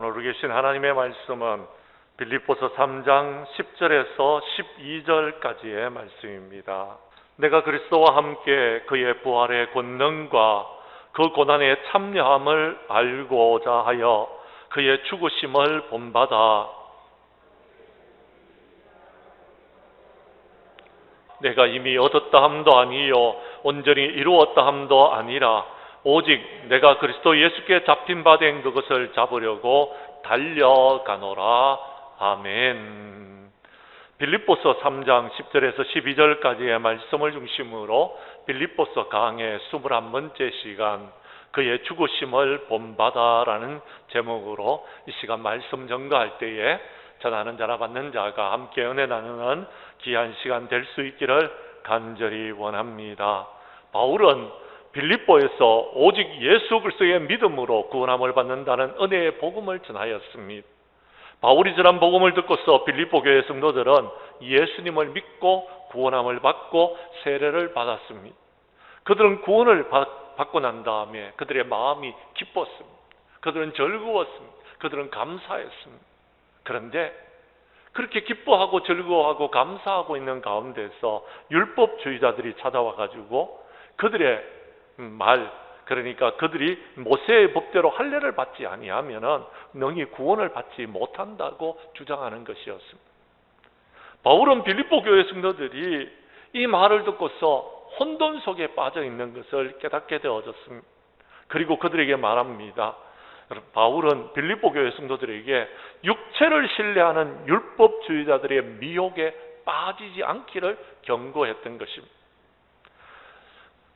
오늘 계신 하나님의 말씀은 빌립보서 3장 10절에서 12절까지의 말씀입니다. 내가 그리스도와 함께 그의 부활의 권능과 그 고난의 참여함을 알고자 하여 그의 죽으심을 본받아 내가 이미 얻었다 함도 아니요 온전히 이루었다 함도 아니라 오직 내가 그리스도 예수께 잡힌 바 된 그것을 잡으려고 달려가노라. 아멘. 빌립보서 3장 10절에서 12절까지의 말씀을 중심으로 빌립보서 강의 21번째 시간 그의 죽으심을 본받아라는 제목으로 이 시간 말씀 전가할 때에 전하는 자나 받는 자가 함께 은혜 나누는 귀한 시간 될 수 있기를 간절히 원합니다. 바울은 빌립보에서 오직 예수 그리스도의 믿음으로 구원함을 받는다는 은혜의 복음을 전하였습니다. 바울이 전한 복음을 듣고서 빌립보 교회 성도들은 예수님을 믿고 구원함을 받고 세례를 받았습니다. 그들은 구원을 받고 난 다음에 그들의 마음이 기뻤습니다. 그들은 즐거웠습니다. 그들은 감사했습니다. 그런데 그렇게 기뻐하고 즐거워하고 감사하고 있는 가운데서 율법주의자들이 찾아와 가지고 그들의 그러니까 그들이 모세의 법대로 할례를 받지 아니하면은 너희 구원을 받지 못한다고 주장하는 것이었습니다. 바울은 빌립보 교회 성도들이 이 말을 듣고서 혼돈 속에 빠져 있는 것을 깨닫게 되어졌습니다. 그리고 그들에게 말합니다. 바울은 빌립보 교회 성도들에게 육체를 신뢰하는 율법주의자들의 미혹에 빠지지 않기를 경고했던 것입니다.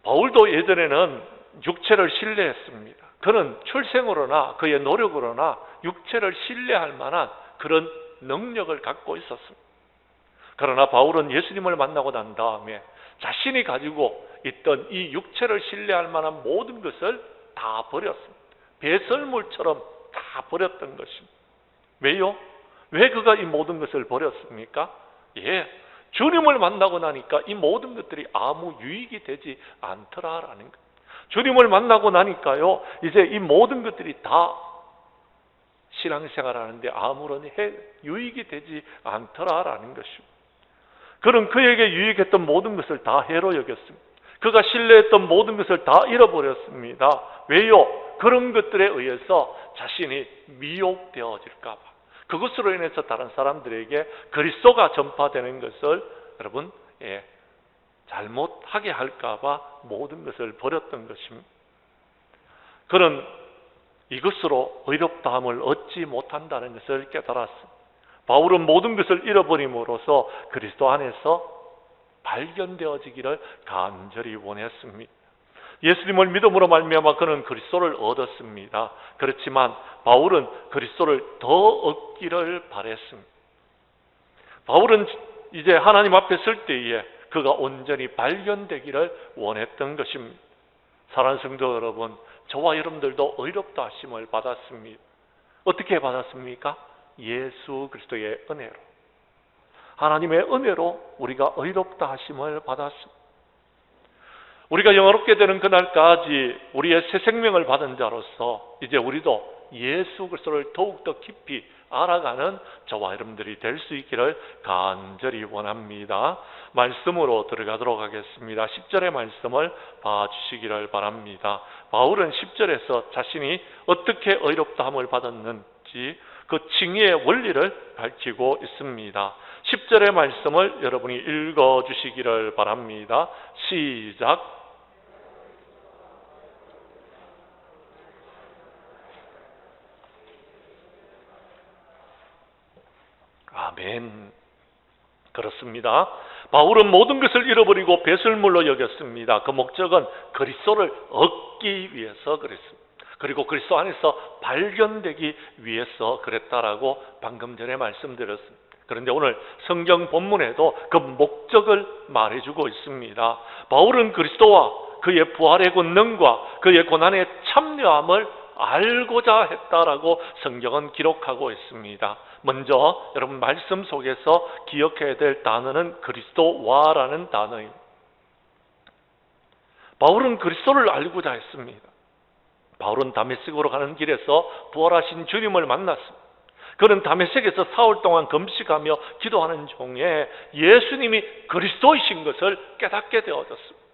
바울도 예전에는 육체를 신뢰했습니다. 그는 출생으로나 그의 노력으로나 육체를 신뢰할 만한 그런 능력을 갖고 있었습니다. 그러나 바울은 예수님을 만나고 난 다음에 자신이 가지고 있던 이 육체를 신뢰할 만한 모든 것을 다 버렸습니다. 배설물처럼 다 버렸던 것입니다. 왜요? 왜 그가 이 모든 것을 버렸습니까? 주님을 만나고 나니까 이 모든 것들이 아무 유익이 되지 않더라라는 것. 주님을 만나고 나니까요, 이제 이 모든 것들이 다 신앙생활하는데 아무런 유익이 되지 않더라라는 것입니다. 그는 그에게 유익했던 모든 것을 다 해로 여겼습니다. 그가 신뢰했던 모든 것을 다 잃어버렸습니다. 왜요? 그런 것들에 의해서 자신이 미혹되어질까 봐. 그것으로 인해서 다른 사람들에게 그리스도가 전파되는 것을 여러분 잘못하게 할까 봐 모든 것을 버렸던 것입니다. 그는 이것으로 의롭다함을 얻지 못한다는 것을 깨달았습니다. 바울은 모든 것을 잃어버림으로써 그리스도 안에서 발견되어지기를 간절히 원했습니다. 예수님을 믿음으로 말미암아 그는 그리스도를 얻었습니다. 그렇지만 바울은 그리스도를 더 얻기를 바랬습니다. 바울은 이제 하나님 앞에 설 때에 그가 온전히 발견되기를 원했던 것입니다. 사랑하는 성도 여러분, 저와 여러분들도 의롭다 하심을 받았습니다. 어떻게 받았습니까? 예수 그리스도의 은혜로, 하나님의 은혜로 우리가 의롭다 하심을 받았습니다. 우리가 영화롭게 되는 그날까지 우리의 새 생명을 받은 자로서 이제 우리도 예수 그리스도를 더욱더 깊이 알아가는 저와 여러분들이 될 수 있기를 간절히 원합니다. 말씀으로 들어가도록 하겠습니다. 10절의 말씀을 봐주시기를 바랍니다. 바울은 10절에서 자신이 어떻게 의롭다함을 받았는지 그 칭의의 원리를 밝히고 있습니다. 10절의 말씀을 여러분이 읽어주시기를 바랍니다. 시작. 아멘. 그렇습니다. 바울은 모든 것을 잃어버리고 배설물로 여겼습니다. 그 목적은 그리스도를 얻기 위해서 그랬습니다. 그리고 그리스도 안에서 발견되기 위해서 그랬다라고 방금 전에 말씀드렸습니다. 그런데 오늘 성경 본문에도 그 목적을 말해주고 있습니다. 바울은 그리스도와 그의 부활의 권능과 그의 고난의 참여함을 알고자 했다라고 성경은 기록하고 있습니다. 먼저 여러분 말씀 속에서 기억해야 될 단어는 그리스도와라는 단어입니다. 바울은 그리스도를 알고자 했습니다. 바울은 다메섹으로 가는 길에서 부활하신 주님을 만났습니다. 그는 다메섹에서 사흘 동안 금식하며 기도하는 중에 예수님이 그리스도이신 것을 깨닫게 되어졌습니다.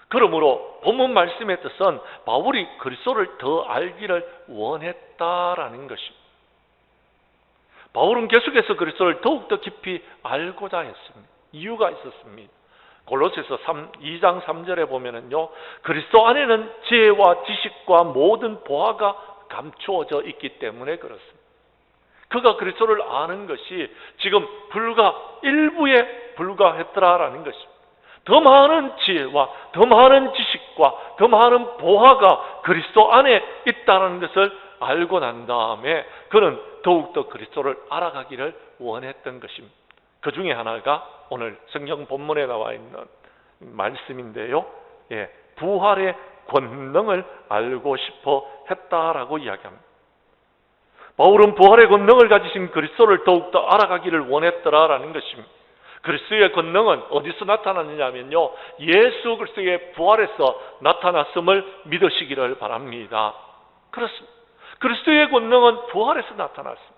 그러므로 본문 말씀의 뜻은 바울이 그리스도를 더 알기를 원했다라는 것입니다. 바울은 계속해서 그리스도를 더욱더 깊이 알고자 했습니다. 이유가 있었습니다. 골로새서 2장 3절에 보면은요, 그리스도 안에는 지혜와 지식과 모든 보화가 감추어져 있기 때문에 그렇습니다. 그가 그리스도를 아는 것이 지금 불과 일부에 불과했더라라는 것입니다. 더 많은 지혜와 더 많은 지식과 더 많은 보화가 그리스도 안에 있다는 것을 알고 난 다음에 그는 더욱더 그리스도를 알아가기를 원했던 것입니다. 그 중에 하나가 오늘 성경 본문에 나와 있는 말씀인데요, 부활의 권능을 알고 싶어 했다라고 이야기합니다. 바울은 부활의 권능을 가지신 그리스도를 더욱더 알아가기를 원했더라라는 것입니다. 그리스도의 권능은 어디서 나타났느냐면요, 예수 그리스도의 부활에서 나타났음을 믿으시기를 바랍니다. 그렇습니다. 그리스도의 권능은 부활에서 나타났습니다.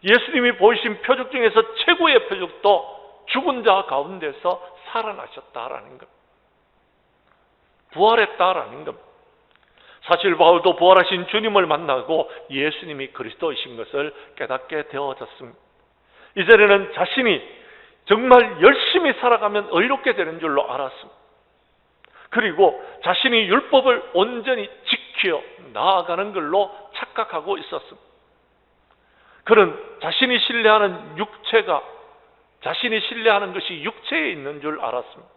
예수님이 보이신 표적 중에서 최고의 표적도 죽은 자 가운데서 살아나셨다라는 것, 부활했다라는 것. 사실 바울도 부활하신 주님을 만나고 예수님이 그리스도이신 것을 깨닫게 되어졌습니다. 이전에는 자신이 정말 열심히 살아가면 의롭게 되는 줄로 알았습니다. 그리고 자신이 율법을 온전히 지켜 나아가는 걸로 착각하고 있었습니다. 그는 자신이 신뢰하는 육체가, 자신이 신뢰하는 것이 육체에 있는 줄 알았습니다.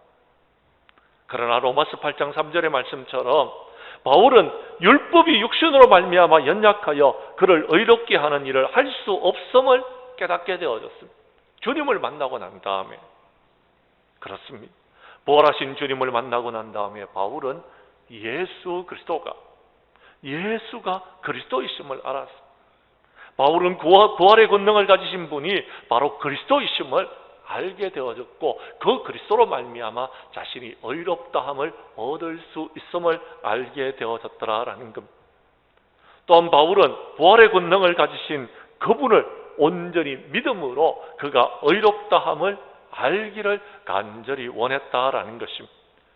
그러나 로마서 8장 3절의 말씀처럼 바울은 율법이 육신으로 말미암아 연약하여 그를 의롭게 하는 일을 할 수 없음을 깨닫게 되어졌습니다. 주님을 만나고 난 다음에 그렇습니다. 부활하신 주님을 만나고 난 다음에 바울은 예수가 그리스도이심을 알았습니다. 바울은 부활의 권능을 가지신 분이 바로 그리스도이심을 알게 되어졌고, 그 그리스도로 말미암아 자신이 의롭다함을 얻을 수 있음을 알게 되어졌더라라는 겁니다. 또한 바울은 부활의 권능을 가지신 그분을 온전히 믿음으로 그가 의롭다함을 알기를 간절히 원했다라는 것입니다.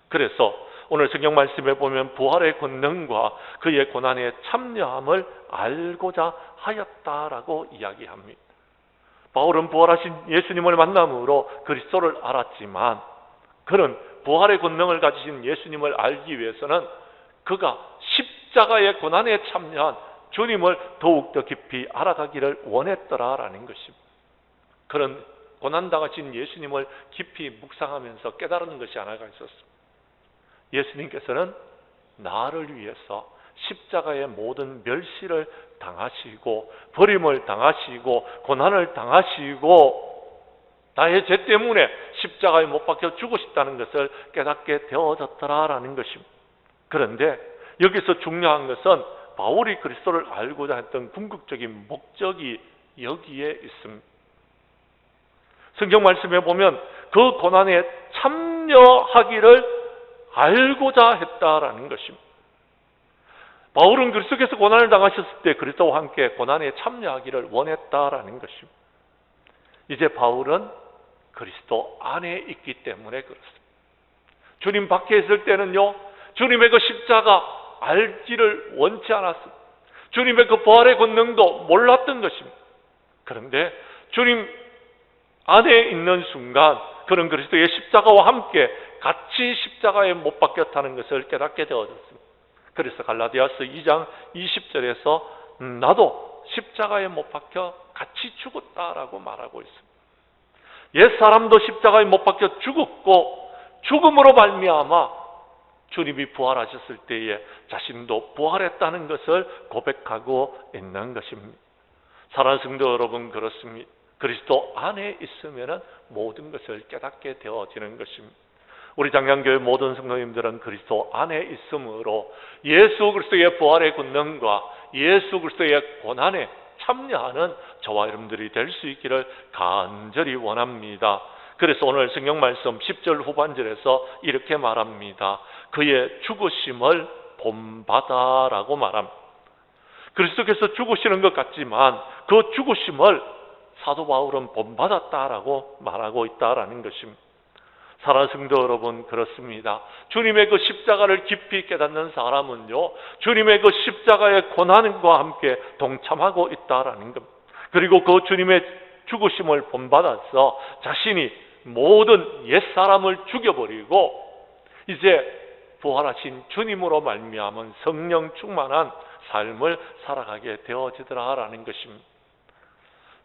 그래서 오늘 성경 말씀에 보면 부활의 권능과 그의 고난에 참여함을 알고자 하였다라고 이야기합니다. 바울은 부활하신 예수님을 만남으로 그리스도를 알았지만, 그는 부활의 권능을 가지신 예수님을 알기 위해서는 그가 십자가의 고난에 참여한 주님을 더욱더 깊이 알아가기를 원했더라라는 것입니다. 그런 고난당하신 예수님을 깊이 묵상하면서 깨달은 것이 하나가 있었습니다. 예수님께서는 나를 위해서 십자가의 모든 멸시를 당하시고 버림을 당하시고 고난을 당하시고 나의 죄 때문에 십자가에 못 박혀 죽으셨다는 것을 깨닫게 되어졌더라라는 것입니다. 그런데 여기서 중요한 것은 바울이 그리스도를 알고자 했던 궁극적인 목적이 여기에 있습니다. 성경 말씀에 보면 그 고난에 참여하기를 알고자 했다라는 것입니다. 바울은 그리스도께서 고난을 당하셨을 때 그리스도와 함께 고난에 참여하기를 원했다라는 것입니다. 이제 바울은 그리스도 안에 있기 때문에 그렇습니다. 주님 밖에 있을 때는요, 주님의 그 십자가 알기를 원치 않았습니다. 주님의 그 부활의 권능도 몰랐던 것입니다. 그런데 주님 안에 있는 순간 그는 그리스도의 십자가와 함께 같이 십자가에 못 박혔다는 것을 깨닫게 되어졌습니다. 그래서 갈라디아서 2장 20절에서 나도 십자가에 못 박혀 같이 죽었다라고 말하고 있습니다. 옛사람도 십자가에 못 박혀 죽었고, 죽음으로 말미암아 주님이 부활하셨을 때에 자신도 부활했다는 것을 고백하고 있는 것입니다. 사랑하는 성도 여러분, 그렇습니다. 그리스도 안에 있으면 모든 것을 깨닫게 되어지는 것입니다. 우리 장량교회 모든 성도님들은 그리스도 안에 있으므로 예수 그리스도의 부활의 권능과 예수 그리스도의 고난에 참여하는 저와 여러분들이 될 수 있기를 간절히 원합니다. 그래서 오늘 성경 말씀 10절 후반절에서 이렇게 말합니다. 그의 죽으심을 본받아라고 말합니다. 그리스도께서 죽으시는 것 같지만 그 죽으심을 사도 바울은 본받았다라고 말하고 있다라는 것입니다. 사랑하는 성도 여러분, 그렇습니다. 주님의 그 십자가를 깊이 깨닫는 사람은요, 주님의 그 십자가의 고난과 함께 동참하고 있다라는 것. 그리고 그 주님의 죽으심을 본받아서 자신이 모든 옛사람을 죽여버리고 이제 부활하신 주님으로 말미암은 성령 충만한 삶을 살아가게 되어지더라라는 것입니다.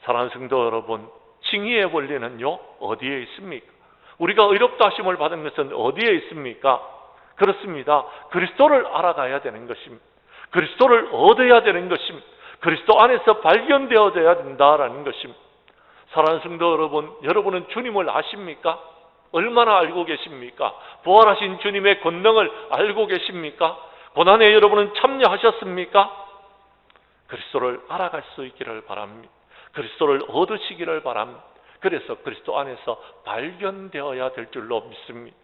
사랑하는 성도 여러분, 칭의의 원리는요 어디에 있습니까? 우리가 의롭다 하심을 받은 것은 어디에 있습니까? 그렇습니다. 그리스도를 알아가야 되는 것입니다. 그리스도를 얻어야 되는 것입니다. 그리스도 안에서 발견되어져야 된다라는 것입니다. 사랑하는 성도 여러분, 여러분은 주님을 아십니까? 얼마나 알고 계십니까? 부활하신 주님의 권능을 알고 계십니까? 고난에 여러분은 참여하셨습니까? 그리스도를 알아갈 수 있기를 바랍니다. 그리스도를 얻으시기를 바랍니다. 그래서 그리스도 안에서 발견되어야 될 줄로 믿습니다.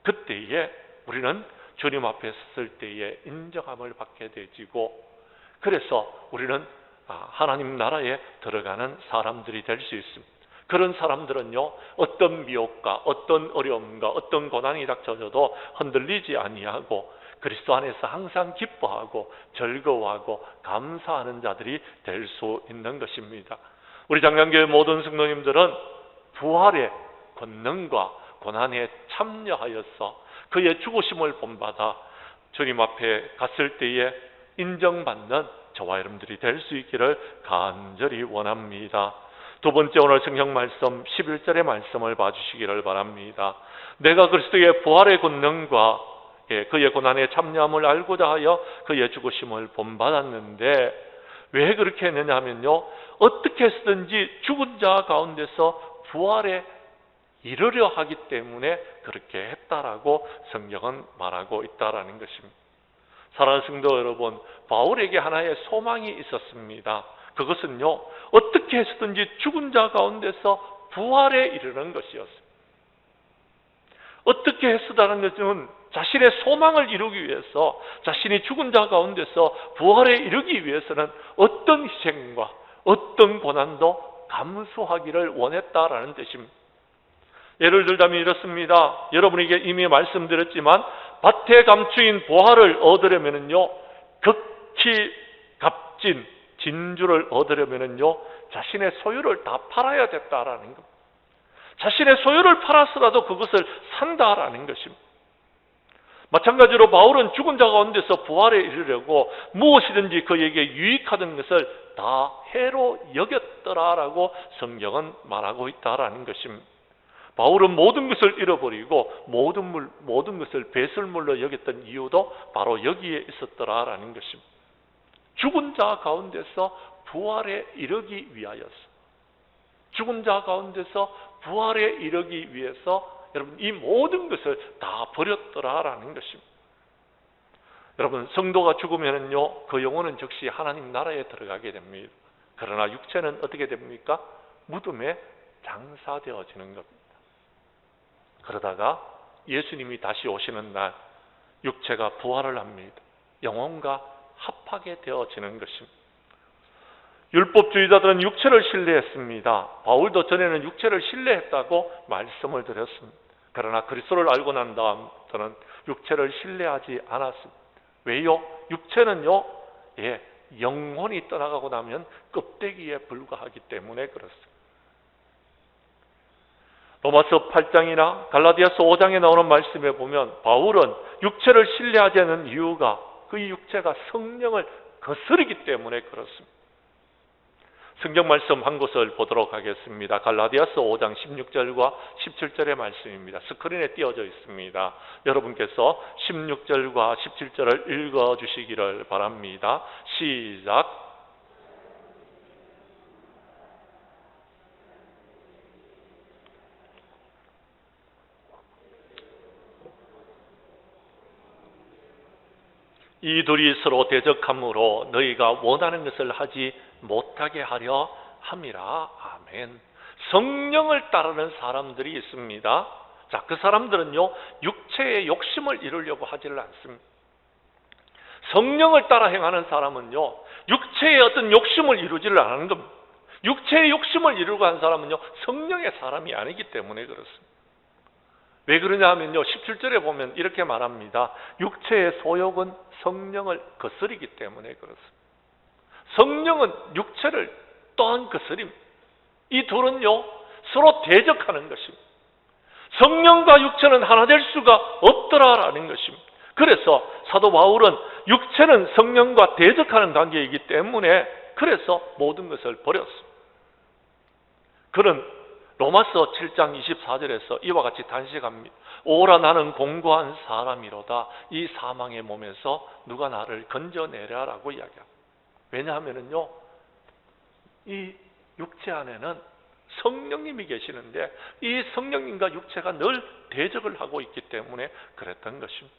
그때에 우리는 주님 앞에 섰을 때에 인정함을 받게 되지고, 그래서 우리는 하나님 나라에 들어가는 사람들이 될 수 있습니다. 그런 사람들은요, 어떤 미혹과 어떤 어려움과 어떤 고난이 닥쳐져도 흔들리지 아니하고 그리스도 안에서 항상 기뻐하고 즐거워하고 감사하는 자들이 될 수 있는 것입니다. 우리 장량교회 모든 성도님들은 부활의 권능과 고난에 참여하여서 그의 죽으심을 본받아 주님 앞에 갔을 때에 인정받는 저와 여러분들이 될 수 있기를 간절히 원합니다. 두 번째, 오늘 성경 말씀 11절의 말씀을 봐주시기를 바랍니다. 내가 그리스도의 부활의 권능과 그의 고난에 참여함을 알고자 하여 그의 죽으심을 본받았는데, 왜 그렇게 했느냐 하면요, 어떻게 해서든지 죽은 자 가운데서 부활에 이르려 하기 때문에 그렇게 했다라고 성경은 말하고 있다라는 것입니다. 사랑하는 성도 여러분, 바울에게 하나의 소망이 있었습니다. 그것은요, 어떻게 해서든지 죽은 자 가운데서 부활에 이르는 것이었습니다. 어떻게 했다는 것은 자신의 소망을 이루기 위해서, 자신이 죽은 자 가운데서 부활에 이르기 위해서는 어떤 희생과 어떤 고난도 감수하기를 원했다라는 뜻입니다. 예를 들자면 이렇습니다. 여러분에게 이미 말씀드렸지만 밭에 감추인 보화를 얻으려면요, 극히 값진 진주를 얻으려면요, 자신의 소유를 다 팔아야 됐다라는 겁니다. 자신의 소유를 팔아서라도 그것을 산다라는 것입니다. 마찬가지로 바울은 죽은 자 가운데서 부활에 이르려고 무엇이든지 그에게 유익하던 것을 다 해로 여겼더라라고 성경은 말하고 있다라는 것입니다. 바울은 모든 것을 잃어버리고 모든 것을 배설물로 여겼던 이유도 바로 여기에 있었더라라는 것입니다. 죽은 자 가운데서 부활에 이르기 위하여서, 죽은 자 가운데서 부활에 이르기 위해서 여러분 이 모든 것을 다 버렸더라라는 것입니다. 여러분, 성도가 죽으면은요, 그 영혼은 즉시 하나님 나라에 들어가게 됩니다. 그러나 육체는 어떻게 됩니까? 무덤에 장사되어지는 겁니다. 그러다가 예수님이 다시 오시는 날 육체가 부활을 합니다. 영혼과 합하게 되어지는 것입니다. 율법주의자들은 육체를 신뢰했습니다. 바울도 전에는 육체를 신뢰했다고 말씀을 드렸습니다. 그러나 그리스도를 알고 난 다음부터는 육체를 신뢰하지 않았습니다. 왜요? 육체는요, 영혼이 떠나가고 나면 껍데기에 불과하기 때문에 그렇습니다. 로마서 8장이나 갈라디아서 5장에 나오는 말씀에 보면 바울은 육체를 신뢰하지 않는 이유가 그 육체가 성령을 거스르기 때문에 그렇습니다. 성경 말씀 한 곳을 보도록 하겠습니다. 갈라디아서 5장 16절과 17절의 말씀입니다. 스크린에 띄어져 있습니다. 여러분께서 16절과 17절을 읽어주시기를 바랍니다. 시작. 이 둘이 서로 대적함으로 너희가 원하는 것을 하지 못하게 하려 함이라. 아멘. 성령을 따르는 사람들이 있습니다. 자, 그 사람들은요, 육체의 욕심을 이루려고 하지를 않습니다. 성령을 따라 행하는 사람은요, 육체의 어떤 욕심을 이루지를 않는 겁니다. 육체의 욕심을 이루고 한 사람은요, 성령의 사람이 아니기 때문에 그렇습니다. 왜 그러냐 하면요, 17절에 보면 이렇게 말합니다. 육체의 소욕은 성령을 거스르기 때문에 그렇습니다. 성령은 육체를 또한 거스립니다. 이 둘은요, 서로 대적하는 것입니다. 성령과 육체는 하나 될 수가 없더라라는 것입니다. 그래서 사도 바울은 육체는 성령과 대적하는 관계이기 때문에 그래서 모든 것을 버렸습니다. 그는 로마서 7장 24절에서 이와 같이 단식합니다. 오라 나는 공고한 사람이로다. 이 사망의 몸에서 누가 나를 건져내랴라고 이야기합니다. 왜냐하면요, 이 육체 안에는 성령님이 계시는데 이 성령님과 육체가 늘 대적을 하고 있기 때문에 그랬던 것입니다.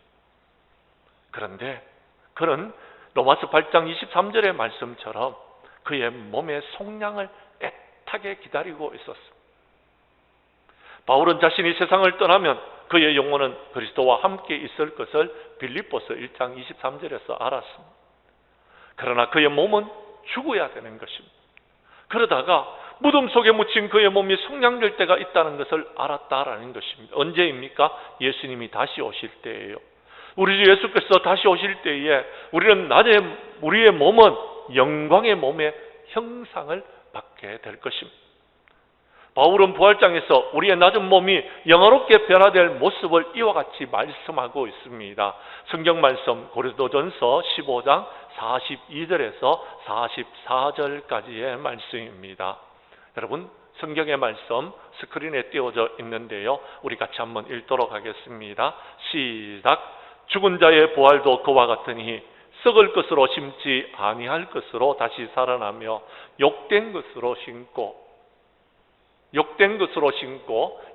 그런데 그는 로마서 8장 23절의 말씀처럼 그의 몸의 속량을 애타게 기다리고 있었습니다. 바울은 자신이 세상을 떠나면 그의 영혼은 그리스도와 함께 있을 것을 빌립보서 1장 23절에서 알았습니다. 그러나 그의 몸은 죽어야 되는 것입니다. 그러다가 무덤 속에 묻힌 그의 몸이 속량될 때가 있다는 것을 알았다라는 것입니다. 언제입니까? 예수님이 다시 오실 때예요. 우리 주 예수께서 다시 오실 때에 우리는 낮에 우리의 몸은 영광의 몸의 형상을 받게 될 것입니다. 바울은 부활장에서 우리의 낮은 몸이 영화롭게 변화될 모습을 이와 같이 말씀하고 있습니다. 성경 말씀 고린도전서 15장 42절에서 44절까지의 말씀입니다. 여러분, 성경의 말씀 스크린에 띄워져 있는데요, 우리 같이 한번 읽도록 하겠습니다. 시작. 죽은 자의 부활도 그와 같으니 썩을 것으로 심지 아니할 것으로 다시 살아나며 욕된 것으로 심고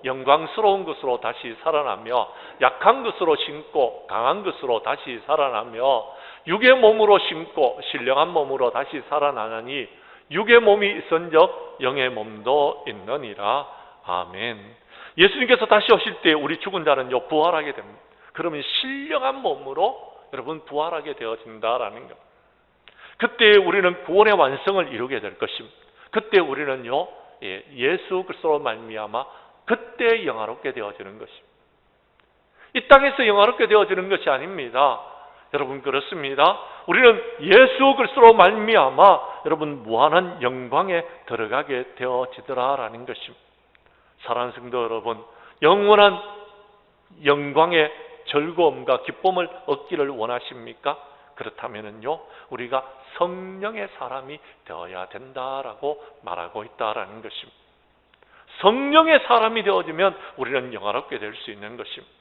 영광스러운 것으로 다시 살아나며 약한 것으로 심고 강한 것으로 다시 살아나며 육의 몸으로 심고 신령한 몸으로 다시 살아나느니 육의 몸이 있은즉 영의 몸도 있느니라. 아멘. 예수님께서 다시 오실 때 우리 죽은 자는요, 부활하게 됩니다. 그러면 신령한 몸으로 여러분 부활하게 되어진다라는 겁니다. 그때 우리는 구원의 완성을 이루게 될 것입니다. 그때 우리는요, 예수 그리스도로 말미암아 그때 영화롭게 되어지는 것입니다. 이 땅에서 영화롭게 되어지는 것이 아닙니다. 여러분, 그렇습니다. 우리는 예수 그리스도로 말미암아 여러분 무한한 영광에 들어가게 되어지더라라는 것입니다. 사랑하는 성도 여러분, 영원한 영광의 즐거움과 기쁨을 얻기를 원하십니까? 그렇다면요, 우리가 성령의 사람이 되어야 된다라고 말하고 있다라는 것입니다. 성령의 사람이 되어지면 우리는 영화롭게 될 수 있는 것입니다.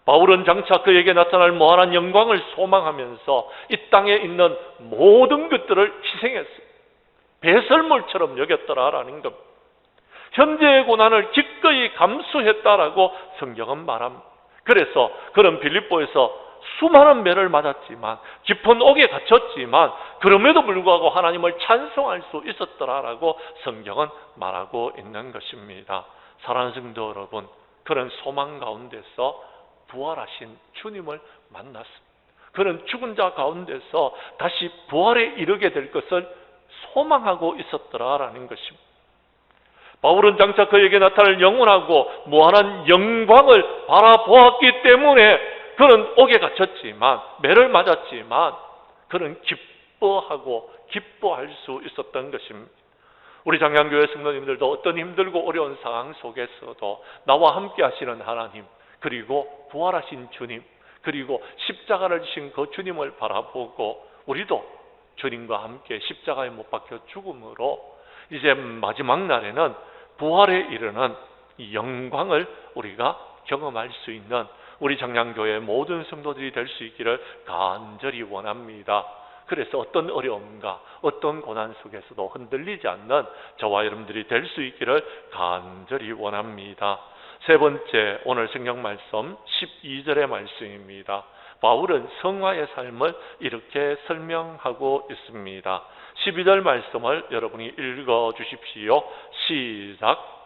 바울은 장차 그에게 나타날 무한한 영광을 소망하면서 이 땅에 있는 모든 것들을 희생했어요. 배설물처럼 여겼더라라는 겁니다. 현재의 고난을 기꺼이 감수했다라고 성경은 말합니다. 그래서 그는 빌립보에서 수많은 매를 맞았지만 깊은 옥에 갇혔지만 그럼에도 불구하고 하나님을 찬송할 수 있었더라라고 성경은 말하고 있는 것입니다. 사랑하는 성도 여러분, 그는 소망 가운데서 부활하신 주님을 만났습니다. 그는 죽은 자 가운데서 다시 부활에 이르게 될 것을 소망하고 있었더라라는 것입니다. 바울은 장차 그에게 나타날 영원하고 무한한 영광을 바라보았기 때문에 그는 옥에 갇혔지만 매를 맞았지만 그는 기뻐할 수 있었던 것입니다. 우리 장양교회 성도님들도 어떤 힘들고 어려운 상황 속에서도 나와 함께 하시는 하나님, 그리고 부활하신 주님, 그리고 십자가를 지신 그 주님을 바라보고 우리도 주님과 함께 십자가에 못 박혀 죽음으로 이제 마지막 날에는 부활에 이르는 이 영광을 우리가 경험할 수 있는 우리 장량교회 모든 성도들이 될 수 있기를 간절히 원합니다. 그래서 어떤 어려움과 어떤 고난 속에서도 흔들리지 않는 저와 여러분들이 될 수 있기를 간절히 원합니다. 세 번째, 오늘 성경 말씀 12절의 말씀입니다. 바울은 성화의 삶을 이렇게 설명하고 있습니다. 12절 말씀을 여러분이 읽어 주십시오. 시작.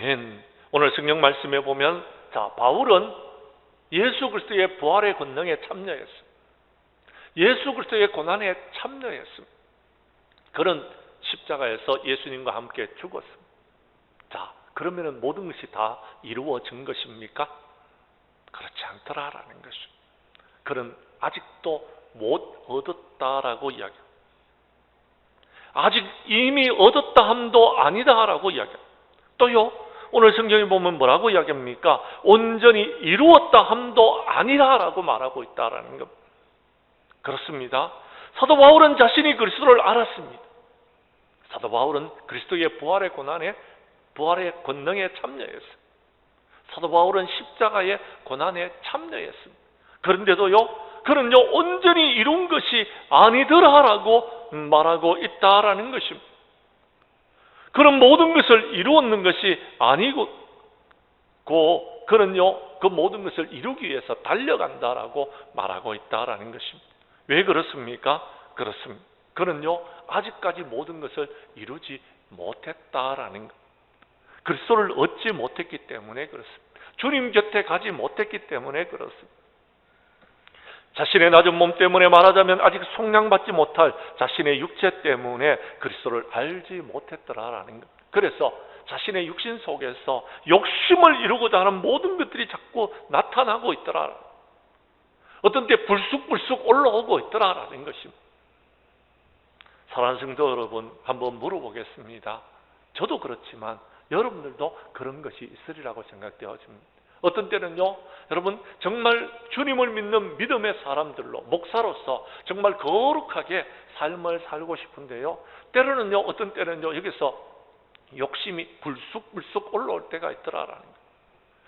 아멘. 오늘 성경 말씀에 보면 바울은 예수 그리스도의 부활의 권능에 참여했습니다. 예수 그리스도의 고난에 참여했습니다. 그런 십자가에서 예수님과 함께 죽었습니다. 그러면 모든 것이 다 이루어진 것입니까? 그렇지 않더라라는 것입니다. 그는 아직도 못 얻었다라고 이야기합니다. 아직 이미 얻었다 함도 아니다라고 이야기합니다. 또요, 오늘 성경에 보면 뭐라고 이야기합니까? 온전히 이루었다 함도 아니다라고 말하고 있다라는 겁니다. 그렇습니다. 사도 바울은 자신이 그리스도를 알았습니다. 사도 바울은 그리스도의 부활의 권능에 참여했습니다. 사도 바울은 십자가의 고난에 참여했습니다. 그런데도요, 그는요 온전히 이룬 것이 아니더라라고 말하고 있다라는 것입니다. 그는 모든 것을 이루었는 것이 아니고 그는요 그 모든 것을 이루기 위해서 달려간다라고 말하고 있다라는 것입니다. 왜 그렇습니까? 그렇습니다. 그는요 아직까지 모든 것을 이루지 못했다라는 것. 그리스도를 얻지 못했기 때문에 그렇습니다. 주님 곁에 가지 못했기 때문에 그렇습니다. 자신의 낮은 몸 때문에 말하자면 아직 속량받지 못할 자신의 육체 때문에 그리스도를 알지 못했더라라는 것. 그래서 자신의 육신 속에서 욕심을 이루고자 하는 모든 것들이 자꾸 나타나고 있더라. 어떤 때 불쑥불쑥 올라오고 있더라라는 것입니다. 사랑하는 성도 여러분, 한번 물어보겠습니다. 저도 그렇지만 여러분들도 그런 것이 있으리라고 생각되어집니다. 어떤 때는요, 여러분 정말 주님을 믿는 믿음의 사람들로 목사로서 정말 거룩하게 삶을 살고 싶은데요, 때로는요, 어떤 때는요 여기서 욕심이 불쑥불쑥 올라올 때가 있더라라는 거.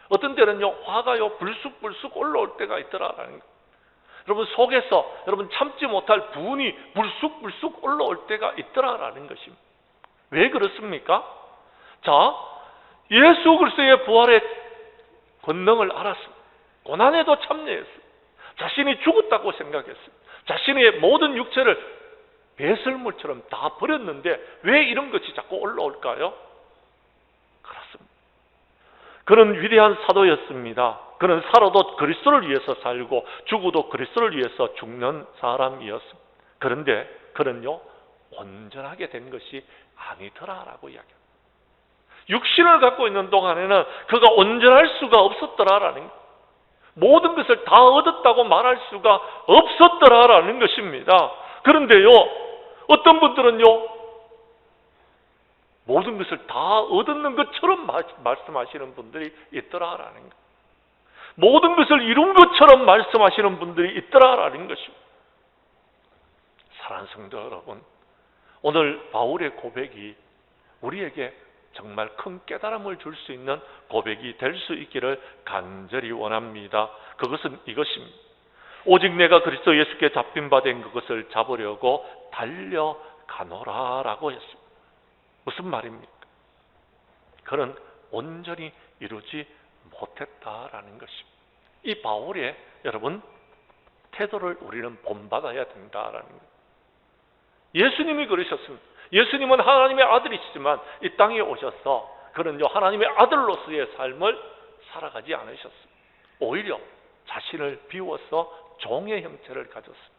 어떤 때는요 화가요 불쑥불쑥 올라올 때가 있더라라는 거. 여러분 속에서 여러분 참지 못할 분이 불쑥불쑥 올라올 때가 있더라라는 것입니다. 왜 그렇습니까? 예수 그리스도의 부활의 권능을 알았습니다. 고난에도 참여했습니다. 자신이 죽었다고 생각했습니다. 자신의 모든 육체를 배설물처럼 다 버렸는데 왜 이런 것이 자꾸 올라올까요? 그렇습니다. 그는 위대한 사도였습니다. 그는 살아도 그리스도를 위해서 살고 죽어도 그리스도를 위해서 죽는 사람이었습니다. 그런데 그는요 온전하게 된 것이 아니더라라고 이야기합니다. 육신을 갖고 있는 동안에는 그가 온전할 수가 없었더라라는 것. 모든 것을 다 얻었다고 말할 수가 없었더라라는 것입니다. 그런데요, 어떤 분들은요, 모든 것을 다 얻었는 것처럼 말씀하시는 분들이 있더라라는 것. 모든 것을 이룬 것처럼 말씀하시는 분들이 있더라라는 것입니다. 사랑하는 성도 여러분, 오늘 바울의 고백이 우리에게 정말 큰 깨달음을 줄 수 있는 고백이 될 수 있기를 간절히 원합니다. 그것은 이것입니다. 오직 내가 그리스도 예수께 잡힌 바 된 그것을 잡으려고 달려가노라라고 했습니다. 무슨 말입니까? 그는 온전히 이루지 못했다라는 것입니다. 이 바울의 여러분 태도를 우리는 본받아야 된다라는 거예요. 예수님이 그러셨습니다. 예수님은 하나님의 아들이시지만 이 땅에 오셔서 그는요 하나님의 아들로서의 삶을 살아가지 않으셨습니다. 오히려 자신을 비워서 종의 형체를 가졌습니다.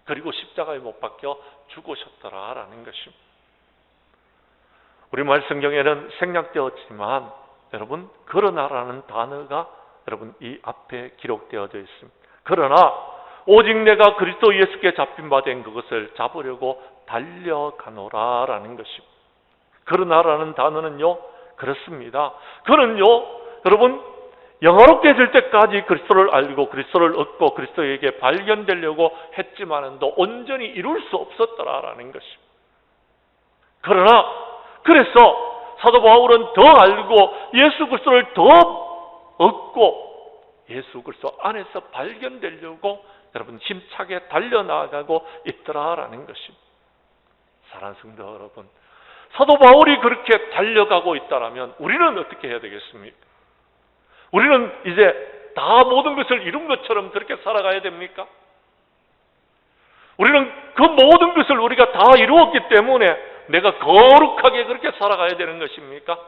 그리고 십자가에 못 박혀 죽으셨더라라는 것입니다. 우리말 성경에는 생략되었지만 여러분 그러나라는 단어가 여러분 이 앞에 기록되어져 있습니다. 그러나 오직 내가 그리스도 예수께 잡힌 바 된 그것을 잡으려고 달려가노라라는 것입니다. 그러나라는 단어는요 그렇습니다. 그는요 여러분 영화롭게 될 때까지 그리스도를 알고 그리스도를 얻고 그리스도에게 발견되려고 했지만도 온전히 이룰 수 없었더라라는 것입니다. 그러나 그래서 사도 바울은 더 알고 예수 그리스도를 더 얻고 예수 그리스도 안에서 발견되려고 여러분 힘차게 달려나가고 있더라라는 것입니다. 사랑하는 성도 여러분, 사도 바울이 그렇게 달려가고 있다라면 우리는 어떻게 해야 되겠습니까? 우리는 이제 다 모든 것을 이룬 것처럼 그렇게 살아가야 됩니까? 우리는 그 모든 것을 우리가 다 이루었기 때문에 내가 거룩하게 그렇게 살아가야 되는 것입니까?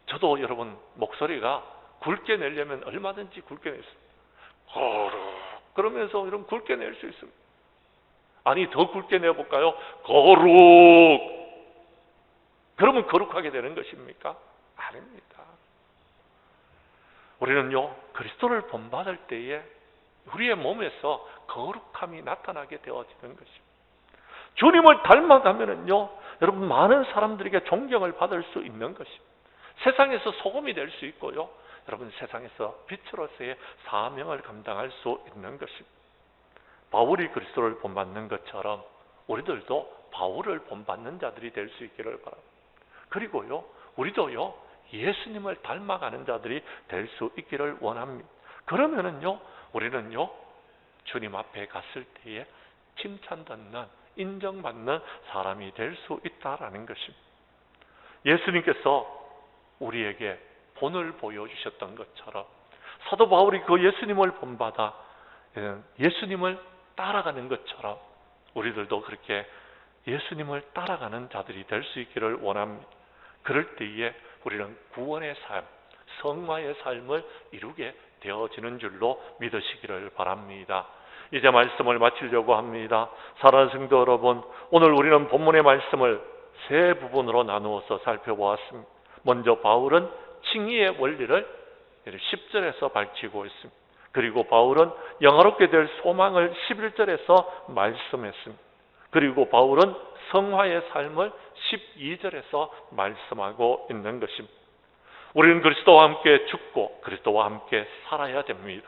저도 여러분 목소리가 굵게 내려면 얼마든지 굵게 낼 수 있습니다. 거룩 그러면서 여러분 굵게 낼 수 있습니다. 아니 더 굵게 내볼까요? 거룩 그러면 거룩하게 되는 것입니까? 아닙니다. 우리는요 그리스도를 본받을 때에 우리의 몸에서 거룩함이 나타나게 되어지는 것입니다. 주님을 닮아가면은요 여러분 많은 사람들에게 존경을 받을 수 있는 것입니다. 세상에서 소금이 될 수 있고요 여러분 세상에서 빛으로서의 사명을 감당할 수 있는 것입니다. 바울이 그리스도를 본받는 것처럼 우리들도 바울을 본받는 자들이 될 수 있기를 바랍니다. 그리고요 우리도요 예수님을 닮아가는 자들이 될 수 있기를 원합니다. 그러면은요 우리는요 주님 앞에 갔을 때에 칭찬받는 인정받는 사람이 될 수 있다라는 것입니다. 예수님께서 우리에게 본을 보여주셨던 것처럼 사도 바울이 그 예수님을 본받아 예수님을 따라가는 것처럼 우리들도 그렇게 예수님을 따라가는 자들이 될 수 있기를 원합니다. 그럴 때에 우리는 구원의 삶, 성화의 삶을 이루게 되어지는 줄로 믿으시기를 바랍니다. 이제 말씀을 마치려고 합니다. 사랑하는 성도 여러분, 오늘 우리는 본문의 말씀을 세 부분으로 나누어서 살펴보았습니다. 먼저 바울은 칭의의 원리를 10절에서 밝히고 있습니다. 그리고 바울은 영화롭게 될 소망을 11절에서 말씀했습니다. 그리고 바울은 성화의 삶을 12절에서 말씀하고 있는 것입니다. 우리는 그리스도와 함께 죽고 그리스도와 함께 살아야 됩니다.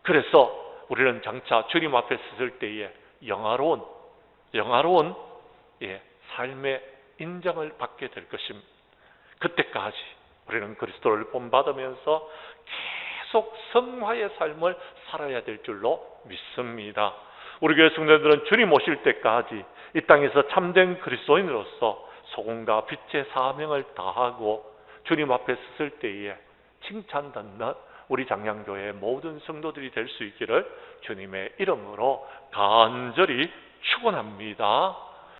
그래서 우리는 장차 주님 앞에 섰을 때에 영화로운 삶의 인정을 받게 될 것입니다. 그때까지 우리는 그리스도를 본받으면서 계속 성화의 삶을 살아야 될 줄로 믿습니다. 우리 교회 성도들은 주님 오실 때까지 이 땅에서 참된 그리스도인으로서 소금과 빛의 사명을 다하고 주님 앞에 섰을 때에 칭찬받는 우리 장량교회의 모든 성도들이 될 수 있기를 주님의 이름으로 간절히 축원합니다.